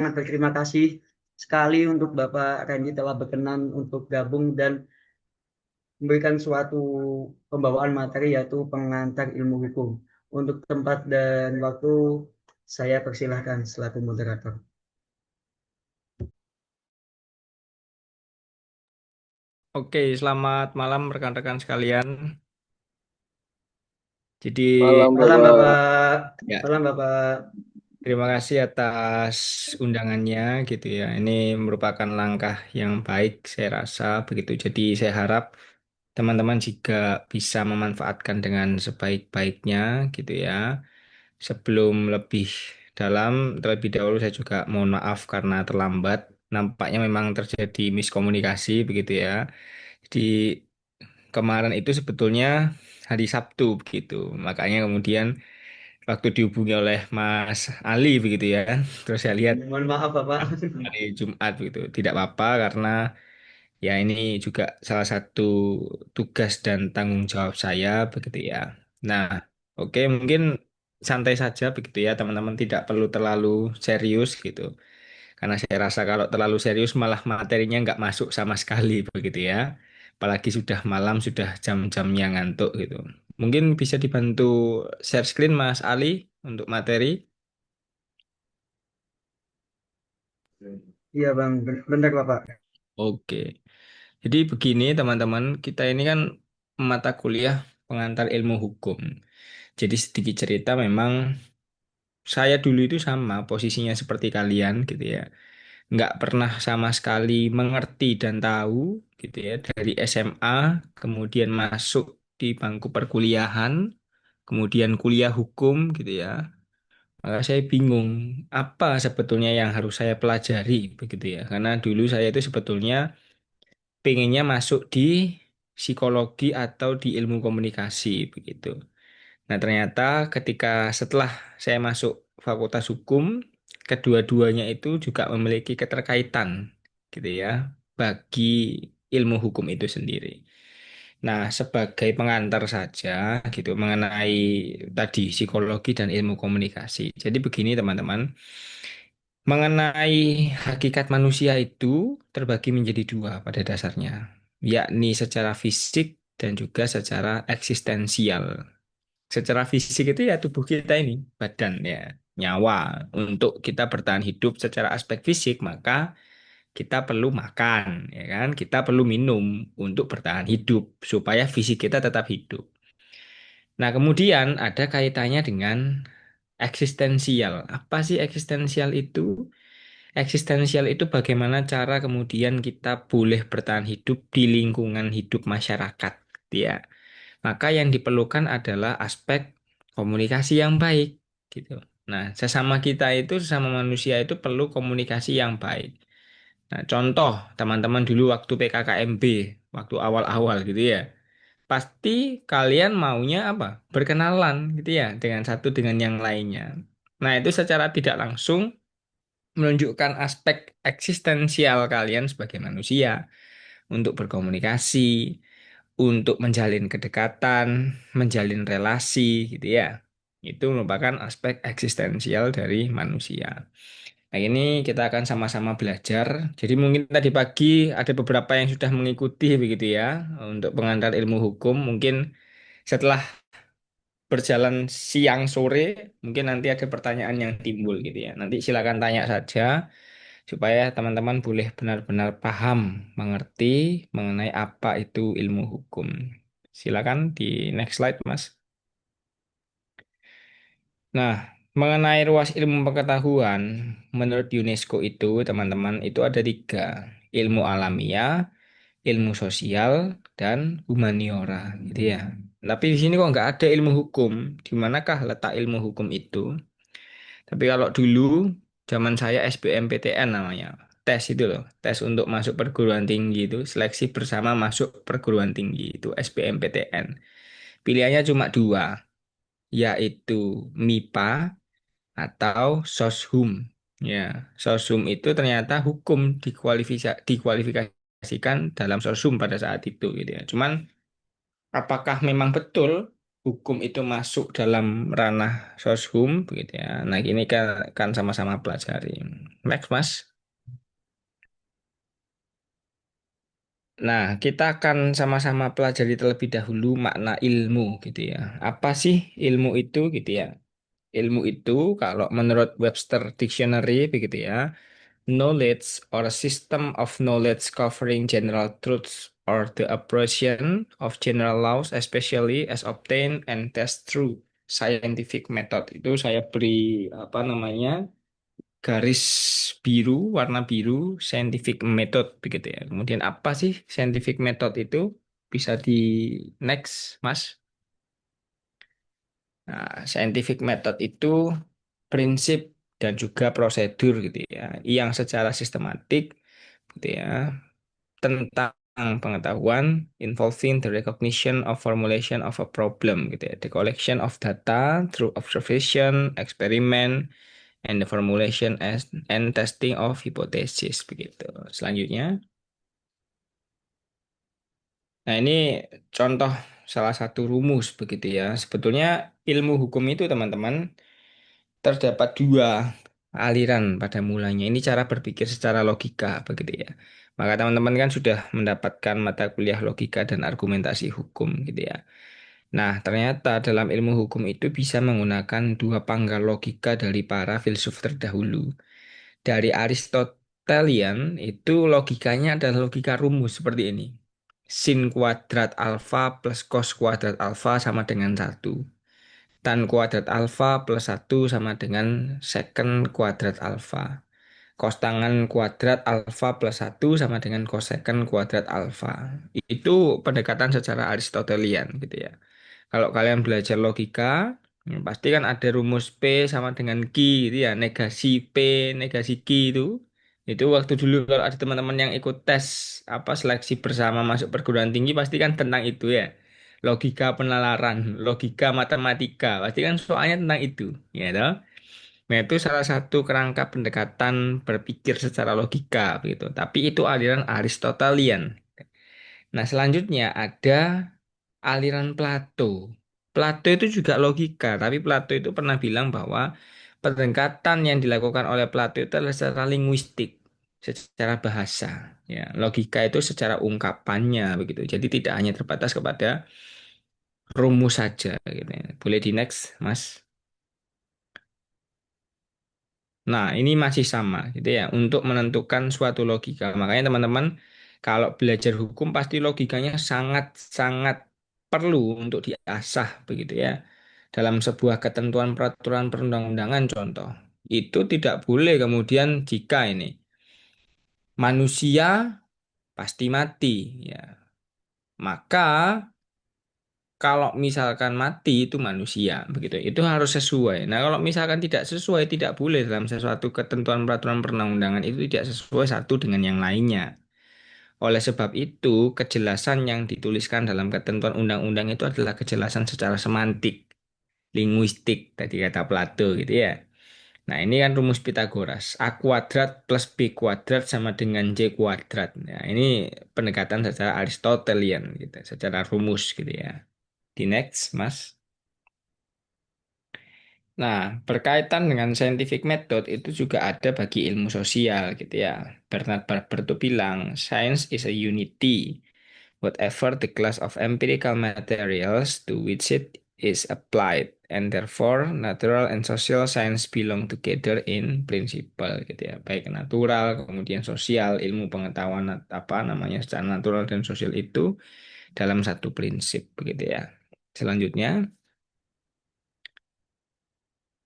sangat berterima kasih sekali untuk Bapak Randy telah berkenan untuk gabung dan memberikan suatu pembawaan materi yaitu pengantar ilmu hukum. Untuk tempat dan waktu saya persilahkan selaku moderator. Oke, selamat malam rekan-rekan sekalian. Jadi, Malam Malam Bapak. Bapak. ya, Malam Bapak. terima kasih atas undangannya gitu ya. Ini merupakan langkah yang baik saya rasa begitu. Jadi, saya harap teman-teman juga bisa memanfaatkan dengan sebaik-baiknya gitu ya. Sebelum lebih dalam, terlebih dahulu saya juga mohon maaf karena terlambat. Nampaknya memang terjadi miskomunikasi begitu ya. Jadi kemarin itu sebetulnya hari Sabtu begitu. Makanya kemudian waktu dihubungi oleh Mas Ali begitu ya. Terus saya lihat Mohon maaf Bapak. hari Jumat begitu. Tidak apa-apa karena ya ini juga salah satu tugas dan tanggung jawab saya begitu ya. Nah, oke mungkin santai saja begitu ya teman-teman, tidak perlu terlalu serius gitu. Karena saya rasa kalau terlalu serius malah materinya nggak masuk sama sekali begitu ya. Apalagi sudah malam, sudah jam-jamnya ngantuk gitu. Mungkin bisa dibantu share screen Mas Ali untuk materi. Iya Bang, benar Bapak. Oke. Jadi begini teman-teman, kita ini kan mata kuliah pengantar ilmu hukum. Jadi sedikit cerita memang saya dulu itu sama posisinya seperti kalian gitu ya. Nggak pernah sama sekali mengerti dan tahu gitu ya dari SMA kemudian masuk di bangku perkuliahan kemudian kuliah hukum gitu ya, maka saya bingung apa sebetulnya yang harus saya pelajari begitu ya, karena dulu saya itu sebetulnya pengennya masuk di psikologi atau di ilmu komunikasi begitu. Nah, ternyata ketika setelah saya masuk Fakultas Hukum, kedua-duanya itu juga memiliki keterkaitan gitu ya bagi ilmu hukum itu sendiri. Nah, sebagai pengantar saja gitu mengenai tadi psikologi dan ilmu komunikasi. Jadi begini teman-teman, mengenai hakikat manusia itu terbagi menjadi dua pada dasarnya, yakni secara fisik dan juga secara eksistensial. Secara fisik itu ya tubuh kita ini, badan ya, nyawa. Untuk kita bertahan hidup secara aspek fisik, maka kita perlu makan, ya kan? Kita perlu minum untuk bertahan hidup supaya fisik kita tetap hidup. Nah, kemudian ada kaitannya dengan eksistensial. Apa sih eksistensial itu? Eksistensial itu bagaimana cara kemudian kita boleh bertahan hidup di lingkungan hidup masyarakat, ya. Maka yang diperlukan adalah aspek komunikasi yang baik, gitu. Nah, sesama kita itu, sesama manusia itu perlu komunikasi yang baik. Nah, contoh teman-teman dulu waktu PKKMB, waktu awal-awal gitu ya, pasti kalian maunya apa? Berkenalan gitu ya, dengan satu dengan yang lainnya. Nah, itu secara tidak langsung menunjukkan aspek eksistensial kalian sebagai manusia untuk berkomunikasi, untuk menjalin kedekatan, menjalin relasi gitu ya. Itu merupakan aspek eksistensial dari manusia. Nah, ini kita akan sama-sama belajar. Jadi mungkin tadi pagi ada beberapa yang sudah mengikuti begitu ya untuk pengantar ilmu hukum. Mungkin setelah berjalan siang sore, mungkin nanti ada pertanyaan yang timbul gitu ya. Nanti silakan tanya saja supaya teman-teman boleh benar-benar paham, mengerti mengenai apa itu ilmu hukum. Silakan di next slide, Mas. Nah, mengenai ruas ilmu pengetahuan, menurut UNESCO itu, teman-teman, itu ada tiga. Ilmu alamiah, ilmu sosial, dan humaniora, gitu ya. Tapi di sini kok nggak ada ilmu hukum. Di manakah letak ilmu hukum itu? Tapi kalau dulu, zaman saya SBMPTN namanya. Tes itu loh, tes untuk masuk perguruan tinggi itu, seleksi bersama masuk perguruan tinggi itu SBMPTN. Pilihannya cuma dua, yaitu MIPA atau Soshum. Ya, Soshum itu ternyata hukum dikualifikasikan dalam Soshum pada saat itu gitu ya. Cuman apakah memang betul? hukum itu masuk dalam ranah soshum begitu ya. Nah, ini kan sama-sama pelajari. Next, Mas. Nah, kita akan sama-sama pelajari terlebih dahulu makna ilmu gitu ya. Apa sih ilmu itu gitu ya? Ilmu itu kalau menurut Webster Dictionary begitu ya, knowledge or a system of knowledge covering general truths or the apprehension of general laws, especially as obtained and test through scientific method. Itu saya beri apa namanya garis biru, warna biru, scientific method begitu ya. Kemudian apa sih scientific method itu? Bisa di next, Mas. Nah, scientific method itu prinsip dan juga prosedur gitu ya, yang secara sistematik gitu ya, tentang pengetahuan involving the recognition of formulation of a problem gitu ya, the collection of data through observation, experiment, and the formulation and testing of hypothesis begitu. Selanjutnya, nah ini contoh salah satu rumus begitu ya. Sebetulnya ilmu hukum itu teman-teman terdapat dua aliran pada mulanya. Ini cara berpikir secara logika begitu ya. Maka teman-teman kan sudah mendapatkan mata kuliah logika dan argumentasi hukum gitu ya. Nah, ternyata dalam ilmu hukum itu bisa menggunakan dua pangkal logika dari para filsuf terdahulu. Dari Aristotelian itu logikanya adalah logika rumus seperti ini. Sin kuadrat alfa plus cos kuadrat alfa sama dengan satu. Tan kuadrat alfa plus satu sama dengan secant kuadrat alfa. Cos tangen kuadrat alfa plus satu sama dengan cosecant kuadrat alfa. Itu pendekatan secara Aristotelian gitu ya. Kalau kalian belajar logika, pasti kan ada rumus P sama dengan Q gitu ya. Negasi P, negasi Q itu. Itu waktu dulu kalau ada teman-teman yang ikut tes apa seleksi bersama masuk perguruan tinggi pasti kan tentang itu ya. Logika penalaran, logika matematika, pasti kan soalnya tentang itu, ya toh? Nah, itu salah satu kerangka pendekatan berpikir secara logika gitu. Tapi itu aliran Aristotelian. Nah, selanjutnya ada aliran Plato. Plato itu juga logika, tapi Plato itu pernah bilang bahwa pendekatan yang dilakukan oleh Plato itu adalah secara linguistik, secara bahasa. Ya, logika itu secara ungkapannya begitu. Jadi tidak hanya terbatas kepada rumus saja gitu ya. Boleh di next, Mas. Nah, ini masih sama gitu ya untuk menentukan suatu logika. Makanya teman-teman kalau belajar hukum pasti logikanya sangat-sangat perlu untuk diasah begitu ya. Dalam sebuah ketentuan peraturan perundang-undangan contoh, itu tidak boleh kemudian jika ini manusia pasti mati ya. Maka kalau misalkan mati itu manusia begitu itu harus sesuai. Nah kalau misalkan tidak sesuai tidak boleh dalam sesuatu ketentuan peraturan perundang-undangan itu tidak sesuai satu dengan yang lainnya. Oleh sebab itu kejelasan yang dituliskan dalam ketentuan undang-undang itu adalah kejelasan secara semantik, linguistik tadi kata Plato gitu ya. Nah ini kan rumus Pitagoras, A kuadrat plus B kuadrat sama dengan C kuadrat. Nah ini pendekatan secara Aristotelian gitu, secara rumus gitu ya. Di next, Mas. Nah, berkaitan dengan scientific method itu juga ada bagi ilmu sosial gitu ya. Bernard Barber itu bilang, science is a unity. Whatever the class of empirical materials to which it is applied, and therefore natural and social science belong together in principle gitu ya. Baik natural, kemudian sosial, ilmu pengetahuan apa namanya secara natural dan sosial itu dalam satu prinsip begitu ya. Selanjutnya,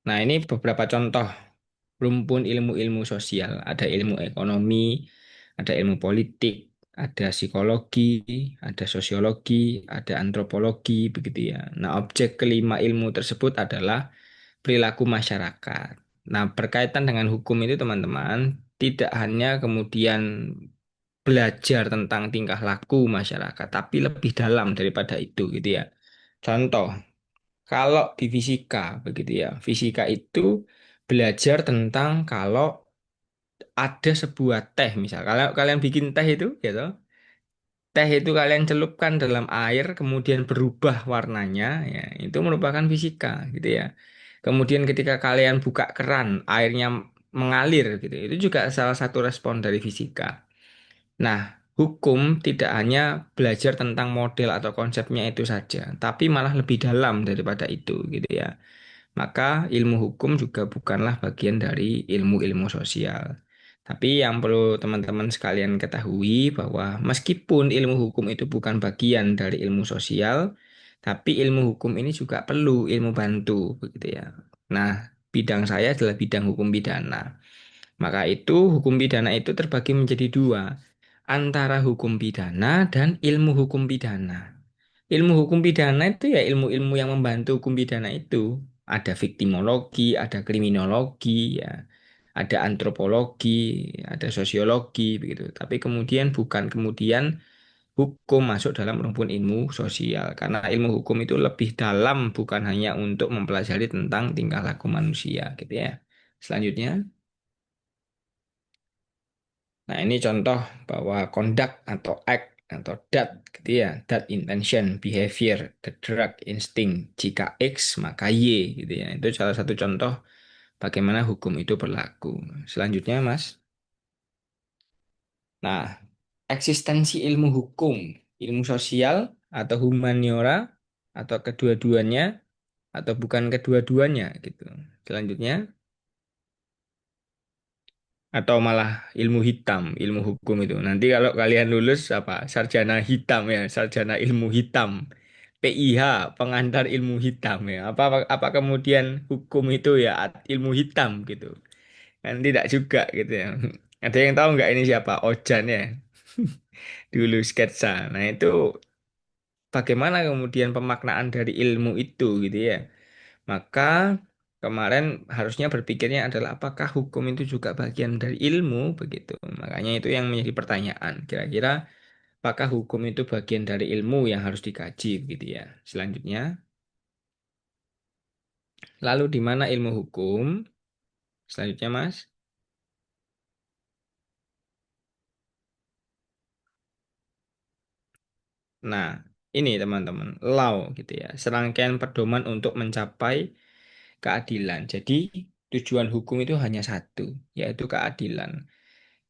nah ini beberapa contoh rumpun ilmu-ilmu sosial. Ada ilmu ekonomi, ada ilmu politik, ada psikologi, ada sosiologi, ada antropologi, begitu ya. Nah, objek kelima ilmu tersebut adalah perilaku masyarakat. Nah, berkaitan dengan hukum itu, teman-teman, tidak hanya kemudian belajar tentang tingkah laku masyarakat, tapi lebih dalam daripada itu, gitu ya. Contoh, kalau di fisika, begitu ya, fisika itu belajar tentang kalau ada sebuah teh misal kalau kalian bikin teh itu gitu teh itu kalian celupkan dalam air, kemudian berubah warnanya, ya, itu merupakan fisika, gitu ya. Kemudian ketika kalian buka keran, airnya mengalir, gitu, itu juga salah satu respon dari fisika. Nah, hukum tidak hanya belajar tentang model atau konsepnya itu saja, tapi malah lebih dalam daripada itu, gitu ya. Maka ilmu hukum juga bukanlah bagian dari ilmu-ilmu sosial. Tapi yang perlu teman-teman sekalian ketahui bahwa meskipun ilmu hukum itu bukan bagian dari ilmu sosial, tapi ilmu hukum ini juga perlu ilmu bantu, begitu ya. Nah, bidang saya adalah bidang hukum pidana. Maka itu hukum pidana itu terbagi menjadi dua, antara hukum pidana dan ilmu hukum pidana. Ilmu hukum pidana itu ya ilmu-ilmu yang membantu hukum pidana itu. Ada viktimologi, ada kriminologi, ya, ada antropologi, ada sosiologi, begitu. Tapi kemudian bukan kemudian hukum masuk dalam rumpun ilmu sosial. Karena ilmu hukum itu lebih dalam, bukan hanya untuk mempelajari tentang tingkah laku manusia, gitu ya. Selanjutnya. Nah, ini contoh bahwa conduct atau act atau that gitu ya, that intention, behavior, the drug instinct. Jika X maka Y gitu ya. Itu salah satu contoh bagaimana hukum itu berlaku. Selanjutnya, Mas. Nah, eksistensi ilmu hukum, ilmu sosial atau humaniora atau kedua-duanya atau bukan kedua-duanya gitu. Selanjutnya, atau malah ilmu hitam, ilmu hukum itu. Nanti kalau kalian lulus apa? Sarjana hitam ya, sarjana ilmu hitam. PIH, pengantar ilmu hitam ya. Apa kemudian hukum itu ya ilmu hitam gitu. Kan tidak juga gitu ya. Ada yang tahu nggak ini siapa? Ojan ya. Dulu sketsa. Nah, itu bagaimana kemudian pemaknaan dari ilmu itu gitu ya. Maka kemarin harusnya berpikirnya adalah apakah hukum itu juga bagian dari ilmu begitu. Makanya itu yang menjadi pertanyaan. Kira-kira apakah hukum itu bagian dari ilmu yang harus dikaji gitu ya. Selanjutnya, lalu di mana ilmu hukum? Selanjutnya, Mas. Nah, ini teman-teman, law gitu ya. Serangkaian pedoman untuk mencapai keadilan. Jadi, tujuan hukum itu hanya satu, yaitu keadilan.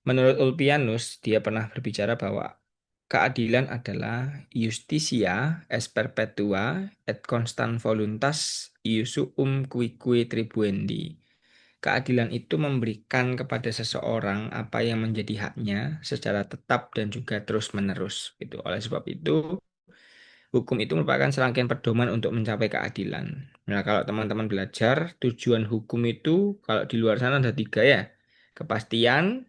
Menurut Ulpianus, dia pernah berbicara bahwa keadilan adalah justisia es perpetua et constant voluntas iusum cuique tribuendi. Keadilan itu memberikan kepada seseorang apa yang menjadi haknya secara tetap dan juga terus-menerus. Gitu. Oleh sebab itu, hukum itu merupakan serangkaian pedoman untuk mencapai keadilan. Nah, kalau teman-teman belajar, tujuan hukum itu kalau di luar sana ada tiga ya. Kepastian,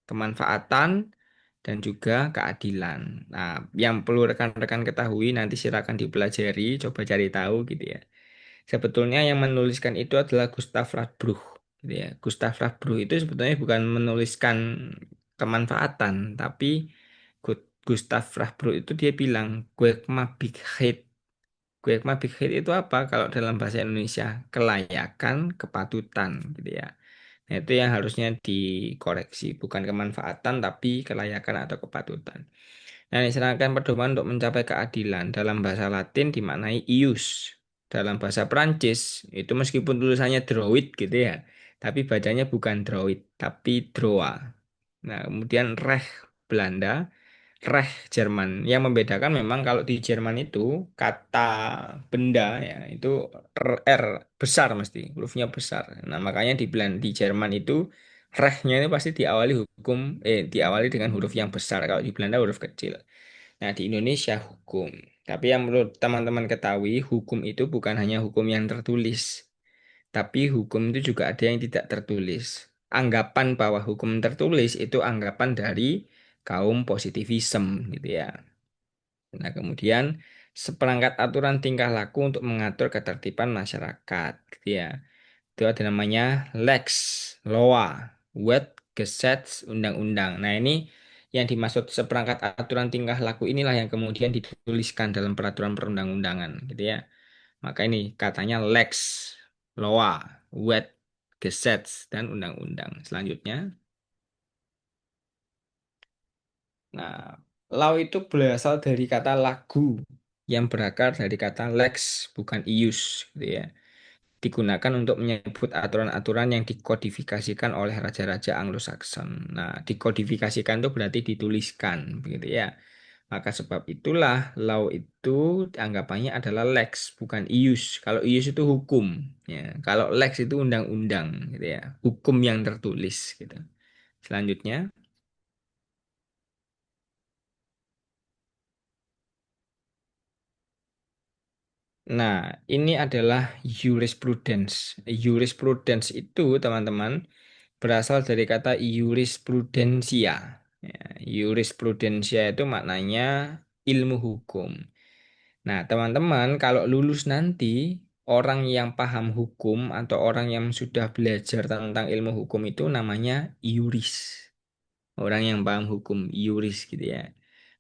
kemanfaatan, dan juga keadilan. Nah, yang perlu rekan-rekan ketahui nanti silakan dipelajari, coba cari tahu gitu ya. Sebetulnya yang menuliskan itu adalah Gustav Radbruch, gitu ya. Gustav Radbruch itu sebetulnya bukan menuliskan kemanfaatan, tapi Gustav Radbruch itu dia bilang Gwegmabigheid. Gwegmabigheid itu apa? Kalau dalam bahasa Indonesia, kelayakan, kepatutan, gitu ya. Nah, itu yang harusnya dikoreksi, bukan kemanfaatan tapi kelayakan atau kepatutan. Nah, ini serangkaian pedoman untuk mencapai keadilan dalam bahasa Latin dimaknai ius. Dalam bahasa Prancis itu meskipun tulisannya droit gitu ya, tapi bacanya bukan droit tapi droa. Nah, kemudian reh Belanda, reh Jerman. Yang membedakan memang kalau di Jerman itu kata benda ya itu R besar mesti, hurufnya besar. Nah, makanya di Jerman itu rehnya itu pasti diawali dengan huruf yang besar. Kalau di Belanda huruf kecil. Nah, di Indonesia hukum. Tapi yang perlu teman-teman ketahui, hukum itu bukan hanya hukum yang tertulis, tapi hukum itu juga ada yang tidak tertulis. Anggapan bahwa hukum tertulis itu anggapan dari kaum positivism gitu ya. Nah, kemudian seperangkat aturan tingkah laku untuk mengatur ketertiban masyarakat gitu ya. Itu ada namanya lex, loa, wet, gesetz, undang-undang. Nah, ini yang dimaksud seperangkat aturan tingkah laku inilah yang kemudian dituliskan dalam peraturan perundang-undangan gitu ya. Maka ini katanya lex, loa, wet, gesetz, dan undang-undang. Selanjutnya, nah, Law itu berasal dari kata lagu yang berakar dari kata lex, bukan ius, gitu ya. Digunakan untuk menyebut aturan-aturan yang dikodifikasikan oleh raja-raja Anglo-Saxon. Nah, dikodifikasikan itu berarti dituliskan, begitu ya. Maka sebab itulah law itu anggapannya adalah lex, bukan ius. Kalau ius itu hukum, ya. Kalau lex itu undang-undang, gitu ya. Hukum yang tertulis, gitu. Selanjutnya, nah ini adalah jurisprudence. Jurisprudence itu, teman-teman, berasal dari kata jurisprudensia. Ya, jurisprudensia itu maknanya ilmu hukum. Nah, teman-teman, kalau lulus nanti, orang yang paham hukum atau orang yang sudah belajar tentang ilmu hukum itu namanya yuris. Orang yang paham hukum, yuris gitu ya.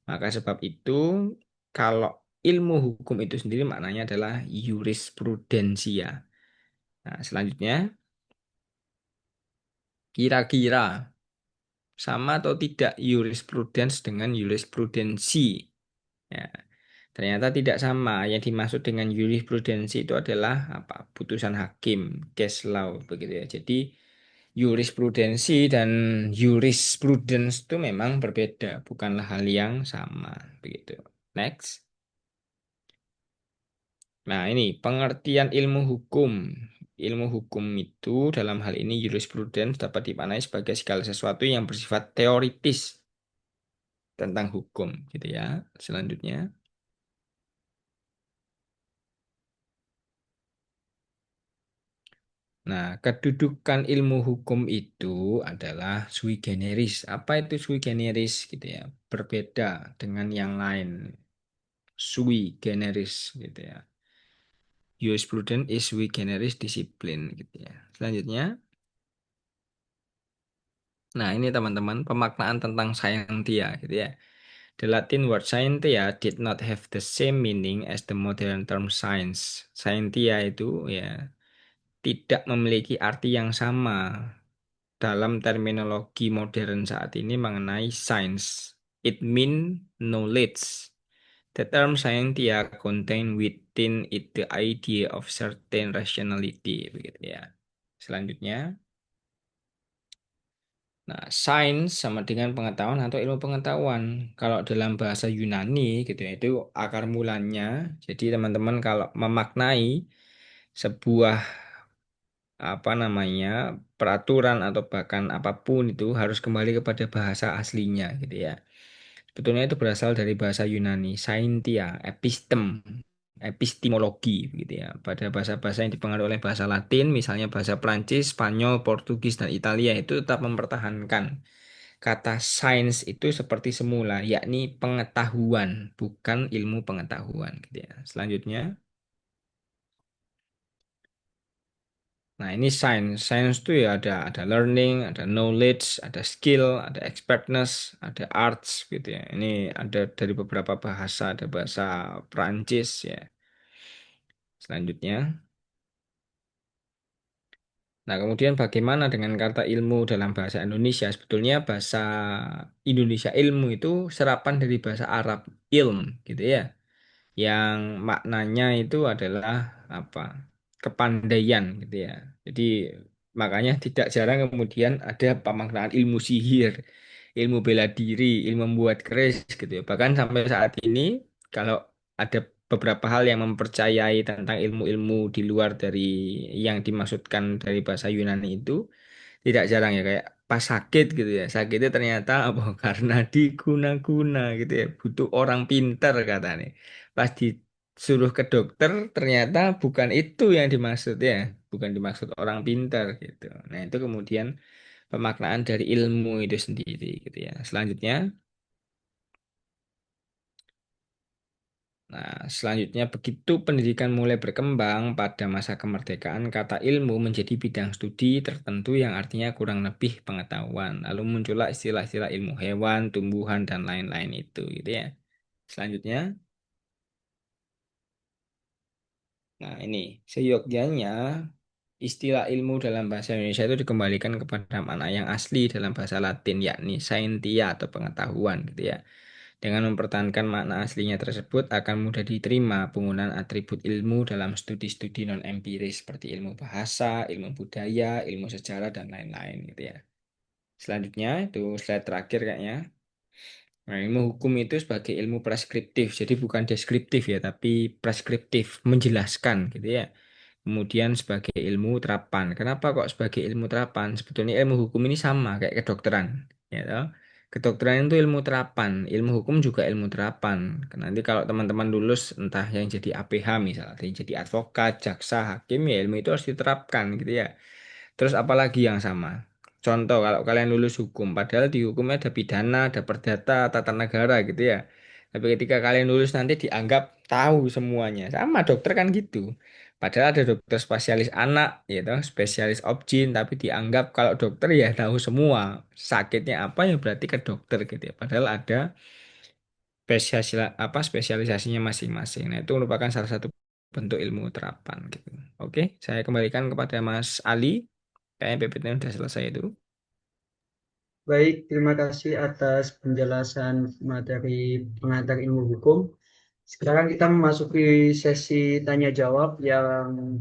Maka sebab itu, kalau ilmu hukum itu sendiri maknanya adalah jurisprudensia. Nah, selanjutnya, kira-kira sama atau tidak jurisprudence dengan jurisprudensi? Ya, ternyata tidak sama. Yang dimaksud dengan jurisprudensi itu adalah apa? Putusan hakim, case law begitu ya. Jadi jurisprudensi dan jurisprudence itu memang berbeda, bukanlah hal yang sama begitu. Next. Nah, ini pengertian ilmu hukum. Ilmu hukum itu dalam hal ini jurisprudence dapat dimaknai sebagai segala sesuatu yang bersifat teoritis tentang hukum gitu ya. Selanjutnya. Nah, kedudukan ilmu hukum itu adalah sui generis. Apa itu sui generis gitu ya? Berbeda dengan yang lain. Sui generis gitu ya. Jurisprudence is sui generis disiplin gitu ya. Selanjutnya, nah ini teman-teman pemaknaan tentang scientia gitu ya. The Latin word scientia did not have the same meaning as the modern term science. Scientia itu ya tidak memiliki arti yang sama dalam terminologi modern saat ini mengenai science. It mean knowledge. The term scientia contain within it the idea of certain rationality, begitu ya. Selanjutnya, nah, sains sama dengan pengetahuan atau ilmu pengetahuan. Kalau dalam bahasa Yunani gitu ya, itu akar mulanya. Jadi teman-teman kalau memaknai sebuah apa namanya peraturan atau bahkan apapun itu harus kembali kepada bahasa aslinya gitu ya. Sebetulnya itu berasal dari bahasa Yunani, scientia, epistem, epistemologi gitu ya. Pada bahasa-bahasa yang dipengaruhi oleh bahasa Latin, misalnya bahasa Prancis, Spanyol, Portugis, dan Italia itu tetap mempertahankan kata sains itu seperti semula, yakni pengetahuan, bukan ilmu pengetahuan gitu ya. Selanjutnya, nah, ini science. Science itu ya ada learning, ada knowledge, ada skill, ada expertness, ada arts gitu ya. Ini ada dari beberapa bahasa, ada bahasa Perancis ya. Selanjutnya, nah kemudian bagaimana dengan kata ilmu dalam bahasa Indonesia? Sebetulnya bahasa Indonesia ilmu itu serapan dari bahasa Arab ilm gitu ya. Yang maknanya itu adalah apa? Kepandaian gitu ya. Jadi makanya tidak jarang kemudian ada pemaknaan ilmu sihir, ilmu bela diri, ilmu membuat keris gitu ya. Bahkan sampai saat ini kalau ada beberapa hal yang mempercayai tentang ilmu-ilmu di luar dari yang dimaksudkan dari bahasa Yunani itu tidak jarang ya kayak pas sakit gitu ya sakitnya ternyata apa karena diguna-guna gitu ya butuh orang pinter katanya pas disuruh ke dokter ternyata bukan itu yang dimaksud ya bukan dimaksud orang pinter gitu nah itu kemudian pemaknaan dari ilmu itu sendiri gitu ya selanjutnya nah, selanjutnya, begitu pendidikan mulai berkembang pada masa kemerdekaan, kata ilmu menjadi bidang studi tertentu yang artinya kurang lebih pengetahuan. Lalu muncullah istilah-istilah ilmu hewan, tumbuhan, dan lain-lain itu, gitu ya. Selanjutnya, nah ini, seyogyanya istilah ilmu dalam bahasa Indonesia itu dikembalikan kepada makna yang asli dalam bahasa Latin, yakni scientia atau pengetahuan, gitu ya. Dengan mempertahankan makna aslinya tersebut akan mudah diterima penggunaan atribut ilmu dalam studi-studi non-empiris seperti ilmu bahasa, ilmu budaya, ilmu sejarah, dan lain-lain gitu ya. Selanjutnya itu slide terakhir kayaknya. Nah, ilmu hukum itu sebagai ilmu preskriptif, jadi bukan deskriptif ya, tapi preskriptif, menjelaskan gitu ya. Kemudian sebagai ilmu terapan. Kenapa kok sebagai ilmu terapan? Sebetulnya ilmu hukum ini sama kayak kedokteran, ya toh. Kedokteran itu ilmu terapan, ilmu hukum juga ilmu terapan. Nanti kalau teman-teman lulus entah yang jadi APH misalnya, yang jadi advokat, jaksa, hakim, ya ilmu itu harus diterapkan gitu ya. Terus apalagi yang sama? Contoh kalau kalian lulus hukum, padahal di hukumnya ada pidana, ada perdata, tata negara gitu ya. Tapi ketika kalian lulus nanti dianggap tahu semuanya. Sama dokter kan gitu. Padahal ada dokter spesialis anak, gitu, spesialis obgyn, tapi dianggap kalau dokter ya tahu semua. Sakitnya apa ya berarti ke dokter gitu ya. Padahal ada spesialisasinya masing-masing. Nah, itu merupakan salah satu bentuk ilmu terapan gitu. Oke, saya kembalikan kepada Mas Ali. Kayaknya PPT-nya udah selesai itu. Baik, terima kasih atas penjelasan materi pengantar ilmu hukum. Sekarang kita memasuki sesi tanya jawab yang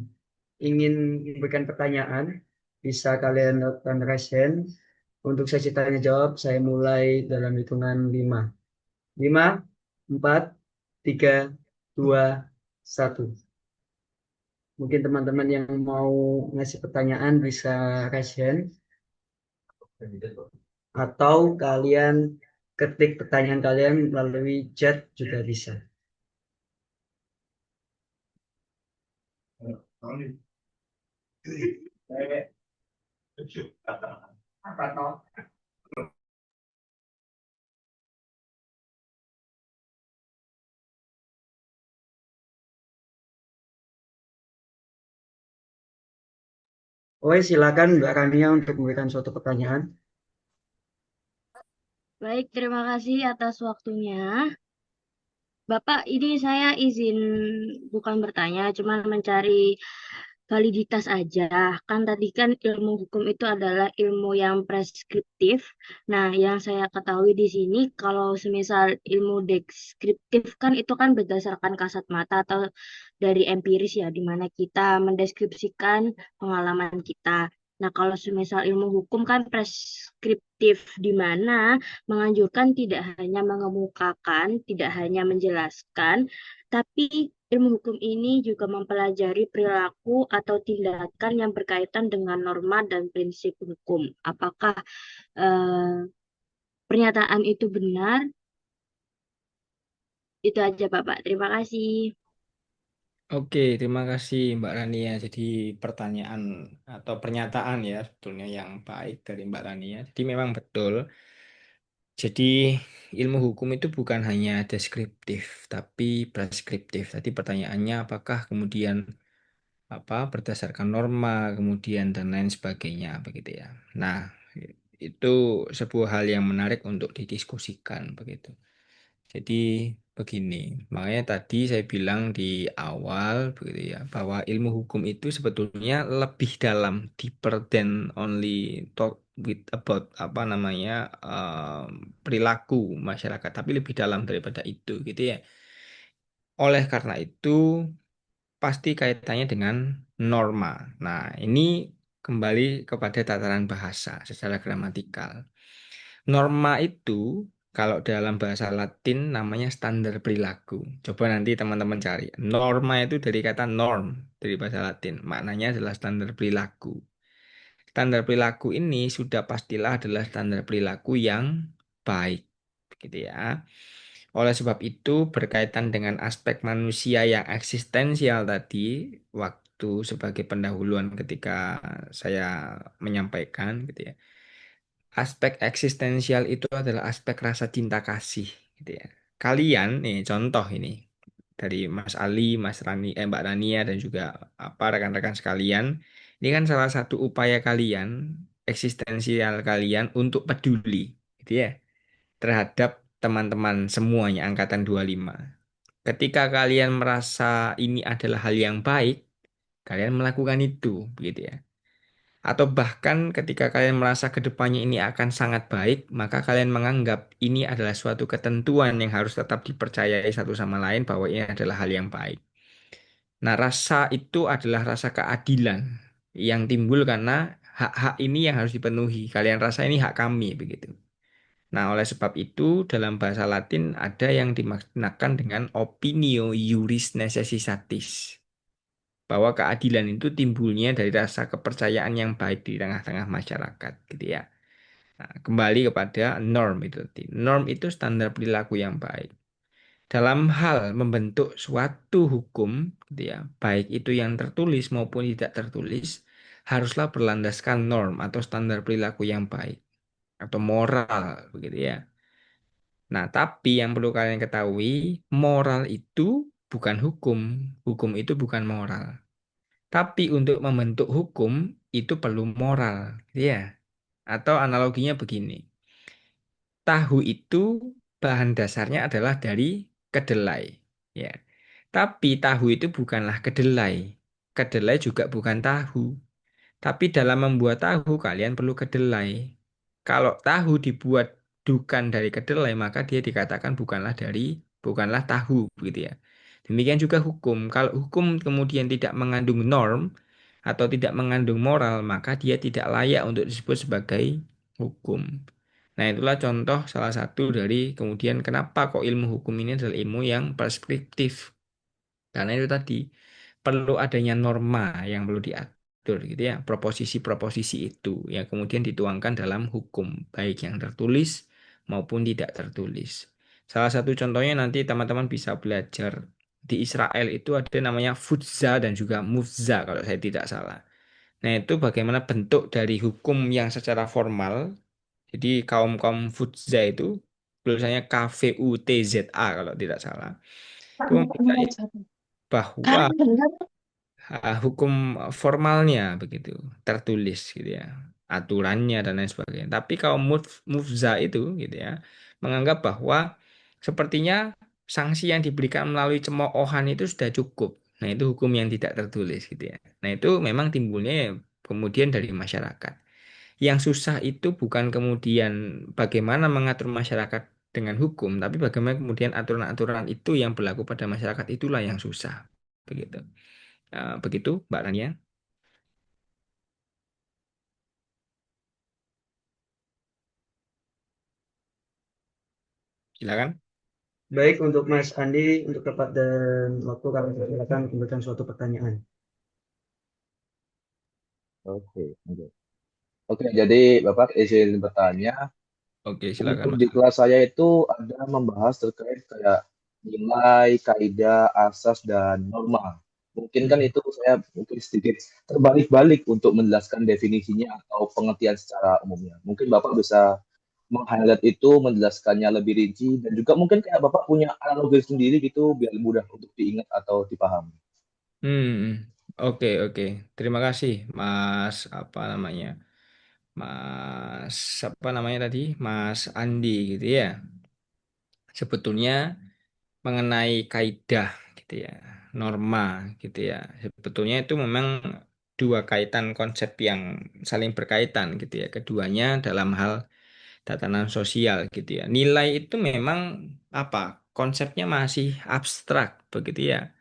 ingin memberikan pertanyaan. Bisa kalian lakukan raise hand. Untuk sesi tanya jawab, saya mulai dalam hitungan 5. 5, 4, 3, 2, 1. Mungkin teman-teman yang mau ngasih pertanyaan bisa raise hand. Atau kalian ketik pertanyaan kalian melalui chat juga bisa. Oke, silakan Mbak Rania untuk memberikan suatu pertanyaan. Baik, terima kasih atas waktunya. Bapak, ini saya izin bukan bertanya, cuma mencari validitas aja. Kan tadi kan ilmu hukum itu adalah ilmu yang preskriptif. Nah, yang saya ketahui di sini kalau semisal ilmu deskriptif kan itu kan berdasarkan kasat mata atau dari empiris ya, di mana kita mendeskripsikan pengalaman kita. Nah, kalau semisal ilmu hukum kan preskriptif, di mana menganjurkan tidak hanya mengemukakan, tidak hanya menjelaskan, tapi ilmu hukum ini juga mempelajari perilaku atau tindakan yang berkaitan dengan norma dan prinsip hukum. Apakah eh, pernyataan itu benar? Itu aja, Bapak. Terima kasih. Oke, terima kasih Mbak Rania. Jadi pertanyaan atau pernyataan ya sebetulnya yang baik dari Mbak Rania. Jadi memang betul. Jadi ilmu hukum itu bukan hanya deskriptif, tapi preskriptif. Tadi pertanyaannya apakah kemudian berdasarkan norma, kemudian dan lain sebagainya begitu ya. Nah, itu sebuah hal yang menarik untuk didiskusikan begitu. Jadi begini, makanya tadi saya bilang di awal begitu ya, bahwa ilmu hukum itu sebetulnya lebih dalam, deeper than only talk with about perilaku masyarakat, tapi lebih dalam daripada itu gitu ya. Oleh karena itu pasti kaitannya dengan norma. Nah, ini kembali kepada tataran bahasa secara gramatikal. Norma itu kalau dalam bahasa Latin namanya standar perilaku. Coba nanti teman-teman cari. Norma itu dari kata norm dari bahasa Latin. Maknanya adalah standar perilaku. Standar perilaku ini sudah pastilah adalah standar perilaku yang baik. Gitu ya. Oleh sebab itu berkaitan dengan aspek manusia yang eksistensial tadi waktu sebagai pendahuluan ketika saya menyampaikan gitu ya. Aspek eksistensial itu adalah aspek rasa cinta kasih gitu ya. Kalian nih contoh ini dari Mas Ali, Mbak Rania dan juga rekan-rekan sekalian. Ini kan salah satu upaya kalian, eksistensial kalian untuk peduli gitu ya terhadap teman-teman semuanya angkatan 25. Ketika kalian merasa ini adalah hal yang baik, kalian melakukan itu begitu ya. Atau bahkan ketika kalian merasa kedepannya ini akan sangat baik, maka kalian menganggap ini adalah suatu ketentuan yang harus tetap dipercayai satu sama lain bahwa ini adalah hal yang baik. Nah, rasa itu adalah rasa keadilan yang timbul karena hak-hak ini yang harus dipenuhi. Kalian rasa ini hak kami, begitu. Nah, oleh sebab itu, dalam bahasa Latin ada yang dimaknakan dengan opinio iuris necessitatis, bahwa keadilan itu timbulnya dari rasa kepercayaan yang baik di tengah-tengah masyarakat, gitu ya. Nah, kembali kepada norm itu tadi. Norm itu standar perilaku yang baik. Dalam hal membentuk suatu hukum, gitu ya, baik itu yang tertulis maupun tidak tertulis, haruslah berlandaskan norm atau standar perilaku yang baik atau moral, begitu ya. Nah, tapi yang perlu kalian ketahui, moral itu bukan hukum, hukum itu bukan moral. Tapi untuk membentuk hukum itu perlu moral, gitu ya. Atau analoginya begini. Tahu itu bahan dasarnya adalah dari kedelai, ya. Tapi tahu itu bukanlah kedelai. Kedelai juga bukan tahu. Tapi dalam membuat tahu kalian perlu kedelai. Kalau tahu dibuat bukan dari kedelai maka dia dikatakan bukanlah tahu begitu ya. Demikian juga hukum. Kalau hukum kemudian tidak mengandung norm atau tidak mengandung moral maka dia tidak layak untuk disebut sebagai hukum. Nah, itulah contoh salah satu dari kemudian kenapa kok ilmu hukum ini adalah ilmu yang preskriptif. Karena itu tadi perlu adanya norma yang perlu diatur gitu ya. Proposisi-proposisi itu yang kemudian dituangkan dalam hukum baik yang tertulis maupun tidak tertulis. Salah satu contohnya nanti teman-teman bisa belajar di Israel itu ada namanya futza dan juga mufza kalau saya tidak salah. Nah, itu bagaimana bentuk dari hukum yang secara formal. Jadi kaum-kaum futza itu tulisannya KVUTZA kalau tidak salah. Itu mempercayai bahwa hukum formalnya begitu tertulis gitu ya, aturannya dan lain sebagainya. Tapi kalau mufza itu gitu ya menganggap bahwa sepertinya sanksi yang diberikan melalui cemoohan itu sudah cukup. Nah, itu hukum yang tidak tertulis gitu ya. Nah, itu memang timbulnya ya kemudian dari masyarakat. Yang susah itu bukan kemudian bagaimana mengatur masyarakat dengan hukum, tapi bagaimana kemudian aturan-aturan itu yang berlaku pada masyarakat itulah yang susah begitu. Begitu, Mbak Rania. Silakan. Baik untuk Mas Andi, untuk tepat dan waktu kami silakan memberikan suatu pertanyaan. Oke, oke. Oke, jadi Bapak izin bertanya, Oke, silakan, untuk Mas. di kelas saya itu ada membahas terkait kayak nilai, kaidah, asas, dan norma. Mungkin kan Hmm. itu saya mungkin sedikit terbalik-balik untuk menjelaskan definisinya atau pengertian secara umumnya. Mungkin Bapak bisa meng-highlight itu, menjelaskannya lebih rinci, dan juga mungkin kayak Bapak punya analogi sendiri gitu, biar mudah untuk diingat atau dipahami. Hmm, oke, oke. Terima kasih, Mas. Apa namanya? Apa namanya tadi? Mas Andi, gitu ya. Sebetulnya mengenai kaidah, gitu ya, norma, gitu ya. Sebetulnya itu memang dua kaitan konsep yang saling berkaitan, gitu ya. Keduanya dalam hal tatanan sosial, gitu ya. Nilai itu memang apa? Konsepnya masih abstrak, begitu ya.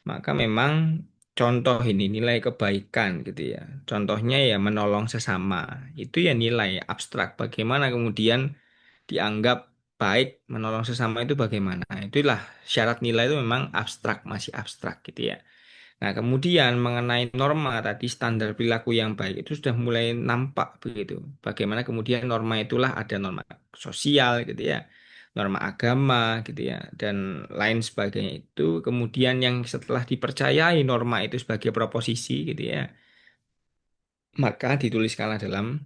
Maka memang contoh ini nilai kebaikan gitu ya. Contohnya ya menolong sesama. Itu ya nilai abstrak. Bagaimana kemudian dianggap baik menolong sesama itu bagaimana. Itulah syarat nilai itu memang abstrak, masih abstrak gitu ya. Nah, kemudian mengenai norma tadi standar perilaku yang baik itu sudah mulai nampak begitu. Bagaimana kemudian norma itulah ada norma sosial gitu ya, norma agama gitu ya, dan lain sebagainya itu. Kemudian yang setelah dipercayai norma itu sebagai proposisi gitu ya, maka dituliskanlah dalam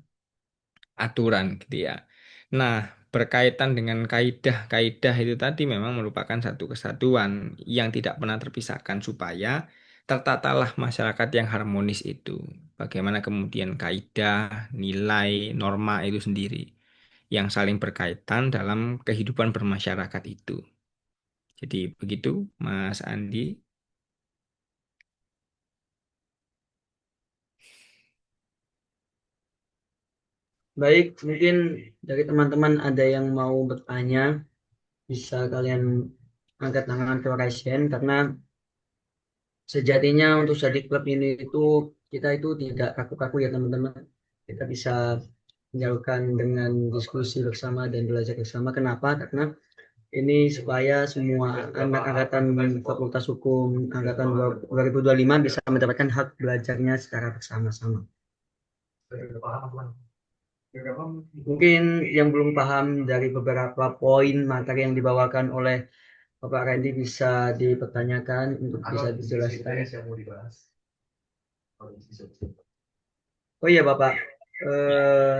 aturan gitu ya. Nah, berkaitan dengan kaidah-kaidah itu tadi memang merupakan satu kesatuan yang tidak pernah terpisahkan supaya tertatalah masyarakat yang harmonis itu. Bagaimana kemudian kaidah, nilai, norma itu sendiri yang saling berkaitan dalam kehidupan bermasyarakat itu. Jadi begitu, Mas Andi. Baik, mungkin dari teman-teman ada yang mau bertanya, bisa kalian angkat tangan ke raise hand, karena sejatinya untuk study club ini itu kita itu tidak kaku-kaku ya teman-teman. Kita bisa menjalankan dengan diskusi bersama dan belajar bersama. Kenapa? Karena ini supaya semua anak angkatan Fakultas Hukum angkatan 2025 bisa mendapatkan hak belajarnya secara bersama-sama. Mungkin yang belum paham dari beberapa poin materi yang dibawakan oleh Bapak Randy bisa dipertanyakan untuk bisa dijelaskan. Oh iya Bapak,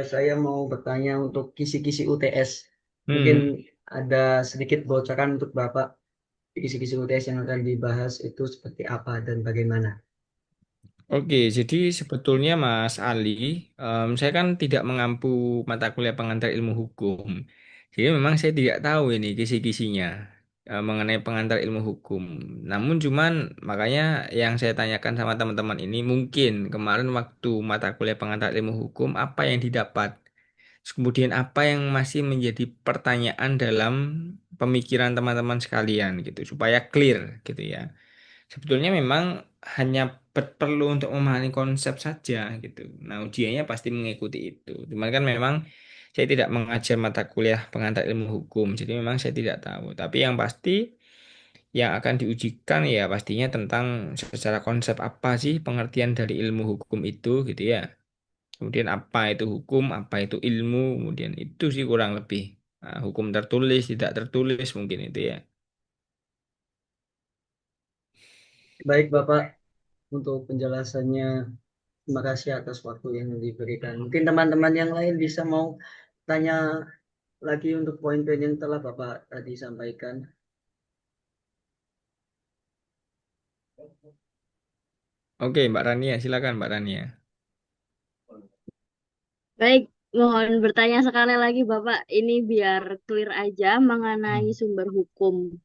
saya mau bertanya untuk kisi-kisi UTS. Mungkin Hmm. ada sedikit bocoran untuk Bapak, kisi-kisi UTS yang akan dibahas itu seperti apa dan bagaimana. Oke, jadi sebetulnya Mas Ali, saya kan tidak mengampu mata kuliah pengantar ilmu hukum. Jadi memang saya tidak tahu ini kisi-kisinya mengenai pengantar ilmu hukum. Namun cuman makanya yang saya tanyakan sama teman-teman ini mungkin kemarin waktu mata kuliah pengantar ilmu hukum apa yang didapat. Terus kemudian apa yang masih menjadi pertanyaan dalam pemikiran teman-teman sekalian gitu supaya clear gitu ya. Sebetulnya memang hanya perlu untuk memahami konsep saja gitu. Nah, ujiannya pasti mengikuti itu. Cuman kan memang saya tidak mengajar mata kuliah pengantar ilmu hukum, jadi memang saya tidak tahu. Tapi yang pasti yang akan diujikan ya pastinya tentang secara konsep apa sih pengertian dari ilmu hukum itu gitu ya. Kemudian apa itu hukum, apa itu ilmu, kemudian itu sih kurang lebih. Nah, hukum tertulis, tidak tertulis mungkin itu ya. Baik Bapak, untuk penjelasannya, terima kasih atas waktu yang diberikan. Mungkin teman-teman yang lain bisa mau tanya lagi untuk poin-poin yang telah Bapak tadi sampaikan. Oke, Mbak Rania, silakan Mbak Rania. Baik, mohon bertanya sekali lagi Bapak, ini biar clear aja mengenai sumber hukum.